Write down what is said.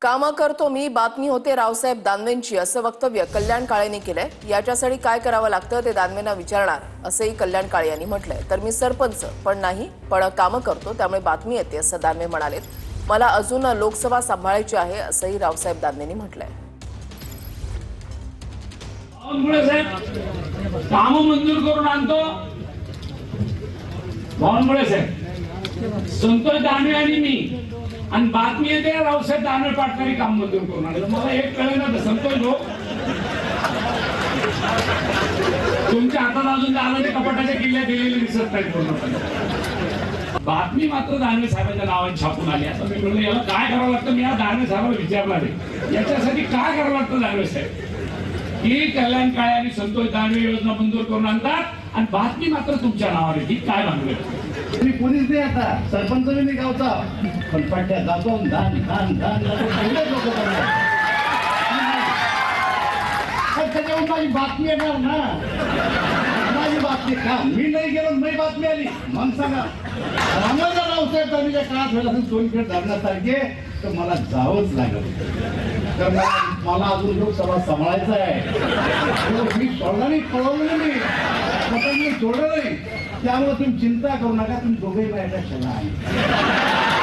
कामं करतो मी, बातमी होते रावसाहेब दानवेंची, असं वक्तव्य कल्याण काळेंनी केलंय। याच्यासाठी काय करावं लागतं ते दानवेंना विचारणार असंही कल्याण काळे यांनी म्हटलंय। तर मी सरपंच पण नाही, पण कामं करतो त्यामुळे बातमी येते असं दानवे म्हणालेत। मला अजून लोकसभा सांभाळायची आहे असंही रावसाहेब दानवेंनी म्हटलंय। कामं मंजूर करून आणतो बावनकुळे साहेब, संतोष दानवे आणि मी, आणि बातमी येते रावसाहेब दानवे पाटकरी काम मंजूर करून आणलं। मला एक कळेना संतोष भाऊ, तुमच्या हातात अजून दानाने कपाटाच्या किल्ल्या दिलेले दिसत नाहीत पूर्णपणे। बातमी मात्र दानवे साहेबांच्या नावाने छापून आली। आता मी म्हणलं याला काय करावं लागतं, मी या दानवे साहेबांना विचारणार आहे याच्यासाठी काय करावं लागतं। दानवे साहेब ही कल्याण काळे आणि संतोष दानवे योजना मंजूर करून आणतात आणि बातमी मात्र तुमच्या नावाने, ही काय मागणी? तुम्ही कोणीच नाही, आता सरपंच नाही गावचा, पण पट्ट्या जातो धान धान धान पहिले लोक त्याच्यावर माझी बातमी येणार ना, माझी बातमी का मी नाही गेलो, नाही बातमी आली मग सांगा। रामाचा रावसाहेब दानवेच्या काळात व्हायला असेल सोनखेड धरणासारखे तर मला जावंच लागेल, तर मला अजून लोकसभा सांभाळायचा आहे। मी सोडला नाही, पळवलं नाही, मी सोडलं नाही, त्यामुळे तुम्ही चिंता करू नका, तुम्ही दोघेही माझ्या आहे।